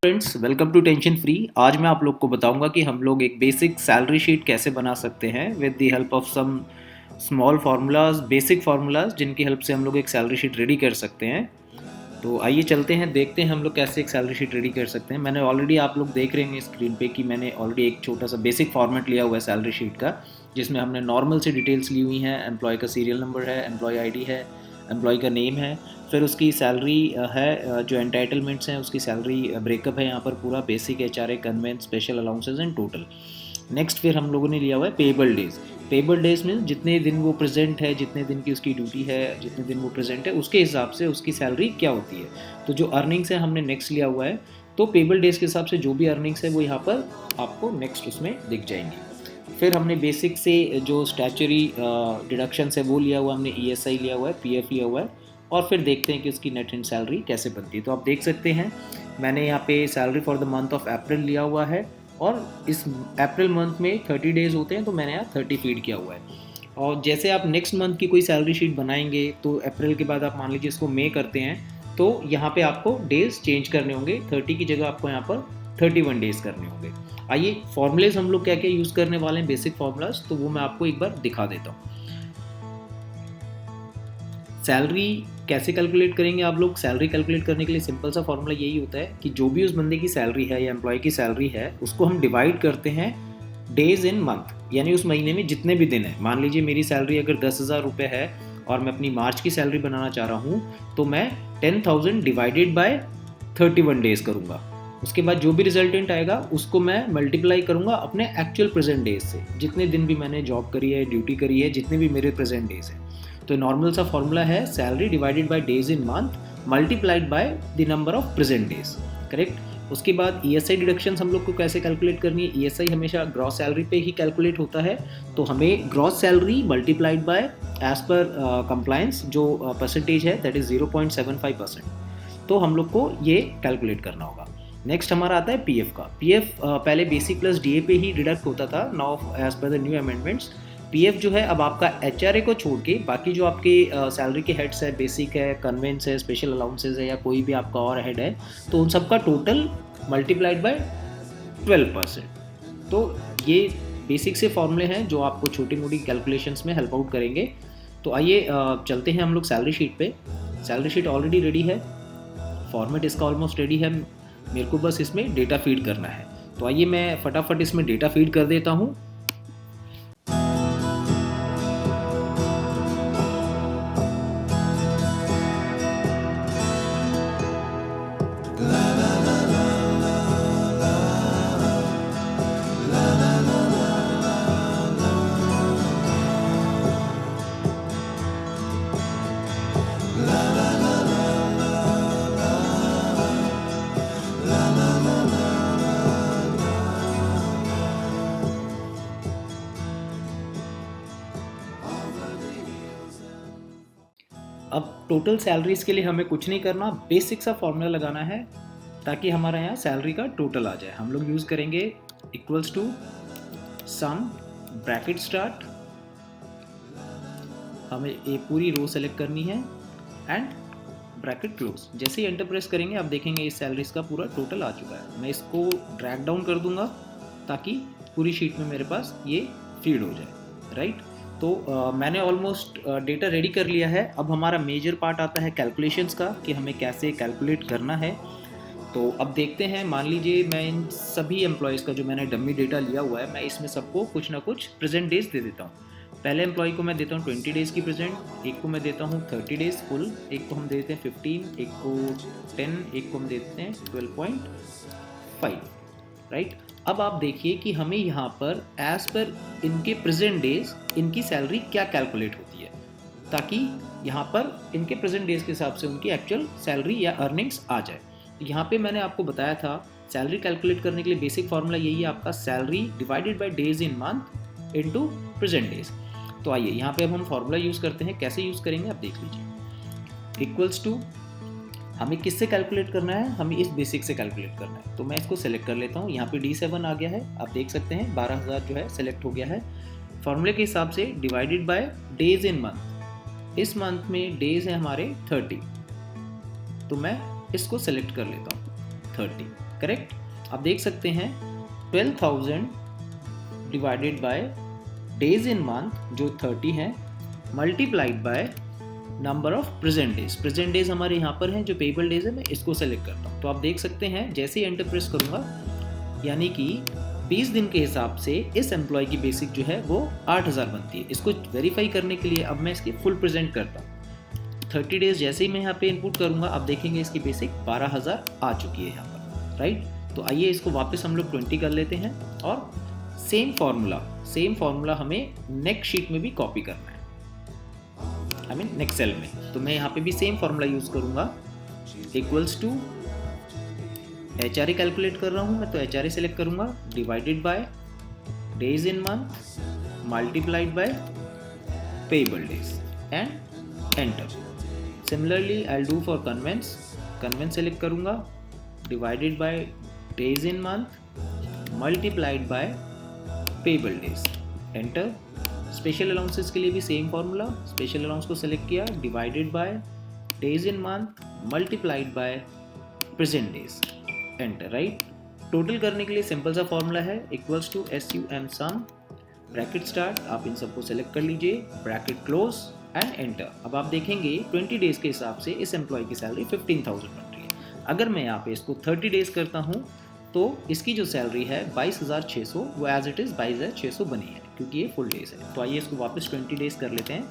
Friends, welcome to tension free. आज मैं आप लोग को बताऊंगा कि हम लोग एक बेसिक सैलरी शीट कैसे बना सकते हैं with the help of some small formulas, basic formulas, जिनकी हेल्प से हम लोग एक सैलरी शीट रेडी कर सकते हैं। तो आइए चलते हैं, देखते हैं हम लोग कैसे एक सैलरी शीट रेडी कर सकते हैं। मैंने ऑलरेडी, आप लोग देख रहे हैं स्क्रीन पे कि मैंने ऑलरेडी एक छोटा सा बेसिक फॉर्मेट लिया हुआ है सैलरी शीट का, जिसमें हमने नॉर्मल से डिटेल्स ली हुई हैं। एम्प्लॉय का सीरियल नंबर है, एम्प्लॉय आईडी है, एम्प्लॉय का नेम है, फिर उसकी सैलरी है, जो एंटाइटलमेंट्स हैं उसकी सैलरी ब्रेकअप है यहाँ पर पूरा, basic HRA, conveyance, special allowances and total. Next फिर हम लोगों ने लिया हुआ है पेबल डेज। पेबल डेज में जितने दिन वो प्रेजेंट है, जितने दिन की उसकी ड्यूटी है, जितने दिन वो प्रेजेंट है, उसके हिसाब से उसकी सैलरी क्या होती है। तो जो अर्निंग्स है हमने नेक्स्ट लिया हुआ है, तो पेबल डेज के हिसाब से जो भी अर्निंग्स है वो यहाँ पर आपको नेक्स्ट उसमें दिख जाएंगी। फिर हमने बेसिक से जो स्टैचुरी डिडक्शंस है वो लिया हुआ, हमने ईएसआई लिया हुआ है, पीएफ लिया हुआ है, और फिर देखते हैं कि उसकी नेट एंड सैलरी कैसे बनती है। तो आप देख सकते हैं मैंने यहाँ पे salary for the month of April लिया हुआ है, और इस अप्रैल मंथ में 30 डेज़ होते हैं, तो मैंने यहाँ 30 फीड किया हुआ है। और जैसे आप नेक्स्ट मंथ की कोई सैलरी शीट बनाएंगे, तो अप्रैल के बाद आप मान लीजिए इसको मई करते हैं, तो यहाँ पे आपको डेज़ चेंज करने होंगे। 30 की जगह आपको यहाँ पर 31 डेज़ करने होंगे। आइए फॉर्मूलेज हम लोग क्या क्या यूज़ करने वाले हैं, बेसिक फॉर्मूलाज, तो वो मैं आपको एक बार दिखा देता हूँ। सैलरी कैसे कैलकुलेट करेंगे आप लोग? सैलरी कैलकुलेट करने के लिए सिंपल सा फॉर्मूला यही होता है कि जो भी उस बंदे की सैलरी है या एम्प्लॉय की सैलरी है, उसको हम डिवाइड करते हैं डेज इन मंथ, यानी उस महीने में जितने भी दिन है। मान लीजिए मेरी सैलरी अगर 10,000 रुपये है और मैं अपनी मार्च की सैलरी बनाना चाह रहा हूँ, तो मैं 10,000 डिवाइडेड बाय 31 डेज करूँगा। उसके बाद जो भी रिजल्टेंट आएगा उसको मैं मल्टीप्लाई करूँगा अपने एक्चुअल प्रेजेंट डेज से, जितने दिन भी मैंने जॉब करी है, ड्यूटी करी है, जितने भी मेरे प्रेजेंट डेज हैं। तो नॉर्मल सा फॉर्मूला है salary divided by days in month multiplied by the number of present days, correct. उसके बाद ईएसआई डिडक्शन हम लोग को कैसे कैलकुलेट करनी है? ईएसआई हमेशा ग्रॉस सैलरी पे ही कैलकुलेट होता है, तो हमें gross salary multiplied by as per compliance जो परसेंटेज है, दैट इज 0.75%, तो हम लोग को ये कैलकुलेट करना होगा। नेक्स्ट हमारा आता है पीएफ का। पीएफ पहले बेसिक प्लस डीए पे ही डिडक्ट होता था, now as per the new amendments PF जो है अब आपका एचआरए को छोड़ के बाकी जो आपके सैलरी के हेड्स है, बेसिक है, कन्वेंस है, स्पेशल अलाउंसेज है, या कोई भी आपका और हेड है, तो उन सबका टोटल मल्टीप्लाइड बाय 12%। तो ये बेसिक से फॉर्मूले हैं जो आपको छोटी मोटी कैलकुलेशंस में हेल्प आउट करेंगे। तो आइए चलते हैं हम लोग सैलरी शीट पे। सैलरी शीट ऑलरेडी रेडी है, फॉर्मेट इसका ऑलमोस्ट रेडी है, मेरे को बस इसमें डेटा फीड करना है। तो आइए मैं फटाफट इसमें डेटा फीड कर देता हूँ। अब टोटल सैलरीज के लिए हमें कुछ नहीं करना, बेसिक सा फॉर्मूला लगाना है ताकि हमारा यहाँ सैलरी का टोटल आ जाए। हम लोग यूज़ करेंगे equals to sum bracket start, हमें ये पूरी रो सेलेक्ट करनी है, एंड ब्रैकेट क्लोज। जैसे ही एंटर प्रेस करेंगे आप देखेंगे इस सैलरीज का पूरा टोटल आ चुका है। मैं इसको ड्रैग डाउन कर दूंगा ताकि पूरी शीट में मेरे पास ये फीड हो जाए, राइट। तो मैंने ऑलमोस्ट डेटा रेडी कर लिया है। अब हमारा मेजर पार्ट आता है कैलकुलेशंस का, कि हमें कैसे कैलकुलेट करना है। तो अब देखते हैं, मान लीजिए मैं इन सभी एम्प्लॉयज़ का जो मैंने डमी डेटा लिया हुआ है, मैं इसमें सबको कुछ ना कुछ प्रेजेंट डेज दे देता हूँ। पहले एम्प्लॉय को मैं देता हूँ 20 डेज़ की प्रेजेंट, एक को मैं देता हूँ 30 डेज़ फुल, एक को हम देते हैं 15, एक को 10, एक को हम देते हैं 12.5, राइट। अब आप देखिए कि हमें यहाँ पर एज पर इनके प्रेजेंट डेज इनकी सैलरी क्या कैलकुलेट होती है, ताकि यहाँ पर इनके प्रेजेंट डेज के हिसाब से उनकी एक्चुअल सैलरी या अर्निंग्स आ जाए। यहाँ पे मैंने आपको बताया था सैलरी कैलकुलेट करने के लिए बेसिक फार्मूला यही है आपका, salary divided by days in month into present days. तो आइए यहाँ पे अब हम फार्मूला यूज़ करते हैं। कैसे यूज़ करेंगे आप देख लीजिए। इक्वल्स टू, हमें किससे कैलकुलेट करना है? हमें इस बेसिक से कैलकुलेट करना है। तो मैं इसको सेलेक्ट कर लेता हूँ। यहाँ पे D7 आ गया है, आप देख सकते हैं 12,000 जो है सेलेक्ट हो गया है। फॉर्मूले के हिसाब से divided by days in month, इस मंथ में डेज है हमारे 30, तो मैं इसको सेलेक्ट कर लेता हूँ 30, करेक्ट। आप देख सकते हैं 12,000 divided by days in month जो 30 है, multiplied by number of present days. Present days हमारे यहाँ पर हैं, जो पेबल डेज है मैं इसको सेलेक्ट करता हूँ। तो आप देख सकते हैं जैसे ही एंटर प्रेस करूँगा, यानी कि 20 दिन के हिसाब से इस एम्प्लॉय की बेसिक जो है वो 8,000 बनती है। इसको वेरीफाई करने के लिए अब मैं इसकी फुल प्रेजेंट करता हूँ। 30 डेज जैसे ही मैं यहाँ पे इनपुट करूँगा, आप देखेंगे इसकी बेसिक 12,000 आ चुकी है यहाँ पर, राइट। तो आइए इसको वापस हम लोग 20 कर लेते हैं और सेम फार्मूला हमें नेक्स्ट शीट में भी कॉपी करना है, आई मीन नेक्स्ट सेल में। तो मैं यहाँ पे भी सेम फार्मूला यूज़ करूँगा, इक्वल्स टू HRA कैलकुलेट कर रहा हूँ मैं, तो HRA सेलेक्ट करूँगा, divided by days in month multiplied by payable days and enter. Similarly I do for conveyance select करूँगा, divided by days in month multiplied by payable days, enter. Special allowances के लिए भी same formula, special allowance को select किया, divided by days in month multiplied by present days, enter, right. Total करने के लिए simple सा फॉर्मूला है, equals to SUM sum, bracket start, आप इन सबको सेलेक्ट कर लीजिए, ब्रैकेट क्लोज एंड एंटर। अब आप देखेंगे 20 डेज के हिसाब से इस एम्प्लॉय की सैलरी 15,000 बन रही है। अगर मैं यहाँ पे इसको 30 डेज करता हूँ तो इसकी जो सैलरी है 22,600, वो एज इट इज़ 22,600 बनी है, क्योंकि ये फुल डेज है। तो आइए इसको वापस 20 डेज कर लेते हैं।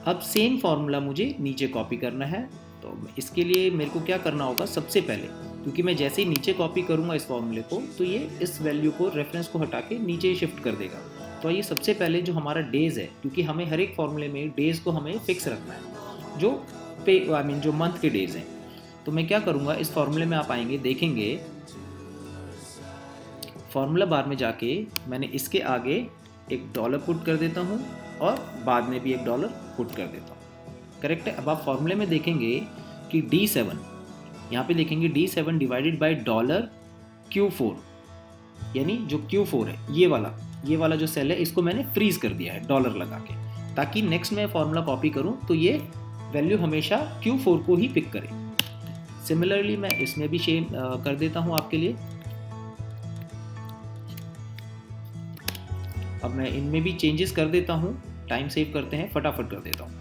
अब सेम फार्मूला मुझे नीचे कॉपी करना है, तो इसके लिए मेरे को क्या करना होगा, सबसे पहले, क्योंकि मैं जैसे ही नीचे कॉपी करूँगा इस फॉर्मूले को, तो ये इस वैल्यू को, रेफरेंस को हटा के नीचे शिफ्ट कर देगा। तो ये सबसे पहले जो हमारा डेज़ है, क्योंकि हमें हर एक फॉर्मूले में डेज़ को हमें फिक्स रखना है, जो मंथ के डेज़ हैं। तो मैं क्या करूँगा, इस फॉर्मूले में आप आएंगे, देखेंगे फॉर्मूला बार में जाके मैंने इसके आगे $1 पुट कर देता हूँ और बाद में भी $1 पुट कर देता हूँ, करेक्ट है। अब आप फॉर्मूले में देखेंगे कि D7, यहाँ पे देखेंगे D7 डिवाइडेड बाय $Q4, यानी जो Q4 है, ये वाला जो सेल है, इसको मैंने फ्रीज कर दिया है डॉलर लगा के, ताकि नेक्स्ट में फॉर्मूला कॉपी करूँ तो ये वैल्यू हमेशा Q4 को ही पिक करे। सिमिलरली मैं इसमें भी सेम कर देता हूँ आपके लिए। अब मैं इनमें भी चेंजेस कर देता हूँ, टाइम सेव करते हैं, फटाफट कर देता हूँ।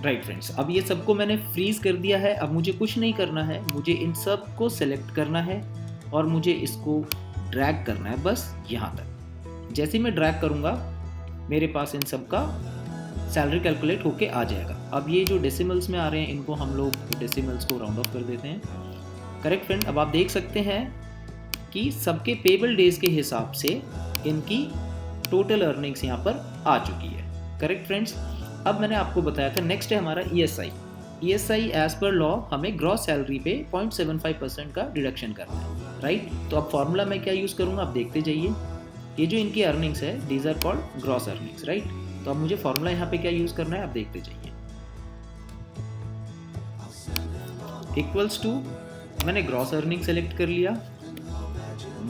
राइट फ्रेंड्स, अब ये सबको मैंने फ्रीज कर दिया है। अब मुझे कुछ नहीं करना है, मुझे इन सब को सेलेक्ट करना है और मुझे इसको ड्रैग करना है बस यहाँ तक। जैसे मैं ड्रैग करूँगा, मेरे पास इन सब का सैलरी कैलकुलेट होके आ जाएगा। अब ये जो डेसिमल्स में आ रहे हैं, इनको हम लोग डेसिमल्स को राउंड ऑफ कर देते हैं, करेक्ट फ्रेंड। अब आप देख सकते हैं कि सबके पेबल डेज के हिसाब से इनकी टोटल अर्निंग्स यहाँ पर आ चुकी है, करेक्ट फ्रेंड्स। अब मैंने आपको बताया था नेक्स्ट है हमारा ESI एज पर लॉ हमें ग्रॉस सैलरी पे 0.75% का डिडक्शन करना है, राइट। तो अब फॉर्मूला मैं क्या यूज़ करूँगा, आप देखते जाइए। ये जो इनकी अर्निंग्स है, these are called gross earnings, right. तो अब मुझे फॉर्मूला यहाँ पे क्या यूज़ करना है, आप देखते जाइए। इक्वल्स टू, मैंने ग्रॉस अर्निंग सेलेक्ट कर लिया,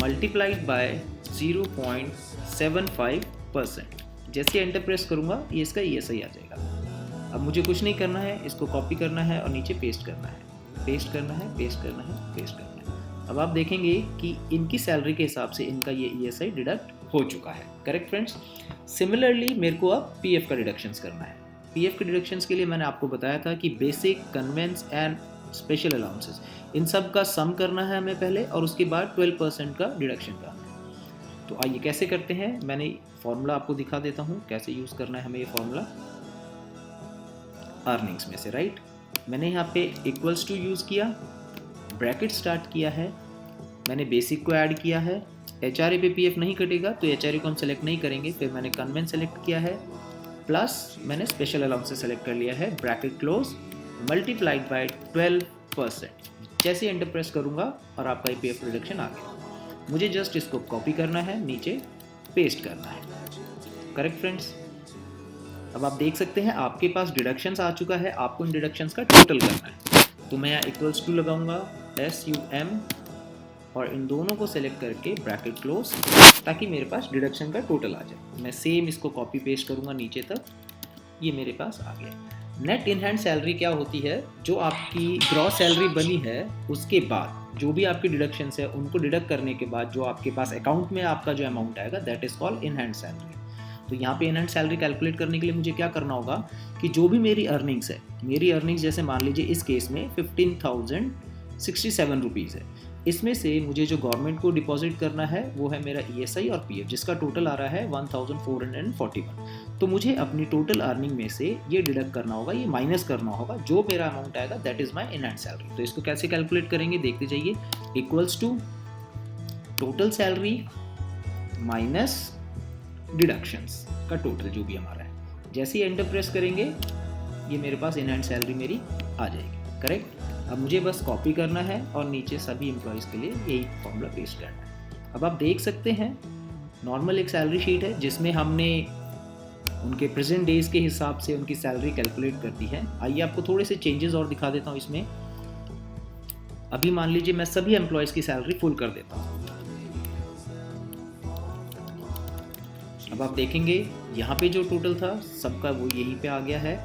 मल्टीप्लाइड बाय 0.75%। जैसे एंटर प्रेस करूँगा, ये इसका ESI आ जाएगा। अब मुझे कुछ नहीं करना है, इसको कॉपी करना है और नीचे पेस्ट करना है, पेस्ट करना है, पेस्ट करना है, पेस्ट करना है। अब आप देखेंगे कि इनकी सैलरी के हिसाब से इनका ये ESI डिडक्ट हो चुका है, करेक्ट फ्रेंड्स। सिमिलरली मेरे को अब PF का डिडक्शंस करना है। PF के डिडक्शंस के लिए मैंने आपको बताया था कि basic, conveyance and special allowances, इन सब का सम करना है हमें पहले, और उसके बाद 12% का डिडक्शन करना है। तो आइए कैसे करते हैं, मैंने फॉर्मूला आपको दिखा देता हूँ कैसे यूज़ करना है हमें ये फॉर्मूला अर्निंग्स में से, राइट। मैंने यहाँ पे इक्वल्स टू यूज़ किया, ब्रैकेट स्टार्ट किया है, मैंने बेसिक को ऐड किया है। HRA पे PF नहीं कटेगा तो HRA को हम सेलेक्ट नहीं करेंगे। फिर मैंने कन्वेंस सेलेक्ट किया है, प्लस मैंने स्पेशल अलाउंस से सेलेक्ट कर लिया है, ब्रैकेट क्लोज, मल्टीप्लाइड बाय 12%। जैसे एंटर प्रेस करूँगा और आपका PF रिडक्शन आ गया। मुझे जस्ट इसको कॉपी करना है, नीचे पेस्ट करना है, करेक्ट फ्रेंड्स। अब आप देख सकते हैं आपके पास डिडक्शंस आ चुका है, आपको इन डिडक्शंस का टोटल करना है। तो मैं यहाँ इक्वल्स टू लगाऊंगा, SUM और इन दोनों को सेलेक्ट करके ब्रैकेट क्लोज, ताकि मेरे पास डिडक्शन का टोटल आ जाए। मैं सेम इसको कॉपी पेस्ट करूँगा नीचे तक, ये मेरे पास आ गया। नेट इन हैंड सैलरी क्या होती है, जो आपकी ग्रॉस सैलरी बनी है उसके बाद जो भी आपकी डिडक्शंस है उनको डिडक्ट करने के बाद जो आपके पास अकाउंट में आपका जो अमाउंट आएगा, that is called in hand salary. तो यहाँ पे इन हैंड सैलरी कैलकुलेट करने के लिए मुझे क्या करना होगा कि जो भी मेरी अर्निंग्स है, मेरी अर्निंग्स जैसे मान लीजिए इस केस में 15,067 रुपीज़ है, इसमें से मुझे जो गवर्नमेंट को डिपॉजिट करना है वो है मेरा ESI और PF, जिसका टोटल आ रहा है 1441। तो मुझे अपनी टोटल अर्निंग में से ये डिडक्ट करना होगा, ये माइनस करना होगा, जो मेरा अमाउंट आएगा that is my in hand salary. तो इसको कैसे कैलकुलेट करेंगे देखते जाइए। Equals to total salary minus deductions का टोटल जो भी हमारा है। जैसे ही एंटर प्रेस करेंगे ये मेरे पास इन हैंड सैलरी मेरी आ जाएगी, करेक्ट। अब मुझे बस कॉपी करना है और नीचे सभी एम्प्लॉयज़ के लिए यही फॉर्मूला पेस्ट करना है। अब आप देख सकते हैं नॉर्मल एक सैलरी शीट है जिसमें हमने उनके प्रेजेंट डेज के हिसाब से उनकी सैलरी कैलकुलेट कर दी है। आइए आपको थोड़े से चेंजेस और दिखा देता हूँ इसमें। अभी मान लीजिए मैं सभी एम्प्लॉयज़ की सैलरी फुल कर देता हूँ। अब आप देखेंगे यहाँ पे जो टोटल था सबका वो यहीं पे आ गया है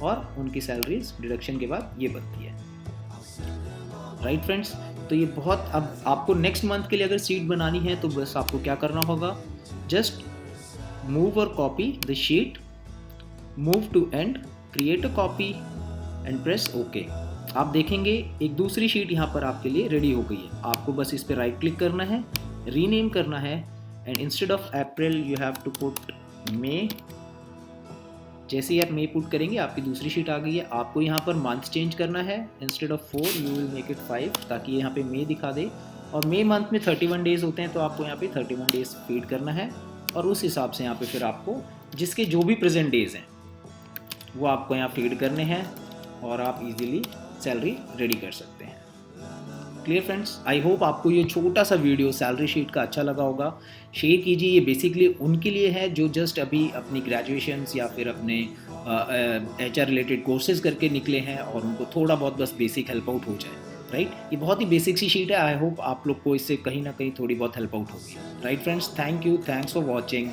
और उनकी सैलरीज डिडक्शन के बाद ये बनती है, राइट फ्रेंड्स। तो ये बहुत, अब आपको नेक्स्ट मंथ के लिए अगर शीट बनानी है तो बस आपको क्या करना होगा, जस्ट मूव और copy the sheet, move to end, create a copy and press okay. आप देखेंगे एक दूसरी शीट यहाँ पर आपके लिए रेडी हो गई है। आपको बस इस पर राइट क्लिक करना है, रीनेम करना है and instead of April you have to put May. जैसे ही आप मे पुट करेंगे आपकी दूसरी शीट आ गई है। आपको यहाँ पर मंथ चेंज करना है, instead of 4 you will make it 5, ताकि यहाँ पे मे दिखा दे। और मे मंथ में 31 डेज होते हैं तो आपको यहाँ पे 31 डेज फीड करना है और उस हिसाब से यहाँ पे फिर आपको जिसके जो भी प्रेजेंट डेज हैं वो आपको यहाँ फीड करने हैं और आप इजीली सैलरी रेडी कर सकते हैं। क्लियर फ्रेंड्स, आई होप आपको ये छोटा सा वीडियो सैलरी शीट का अच्छा लगा होगा। शेयर कीजिए, ये बेसिकली उनके लिए है जो जस्ट अभी अपनी ग्रेजुएशंस या फिर अपने HR रिलेटेड कोर्सेज करके निकले हैं और उनको थोड़ा बहुत बस बेसिक हेल्प आउट हो जाए, राइट। ये बहुत ही बेसिक सी शीट है। आई होप आप लोग को इससे कहीं ना कहीं थोड़ी बहुत हेल्प आउट होगी, right friends. Thank you, thanks for watching.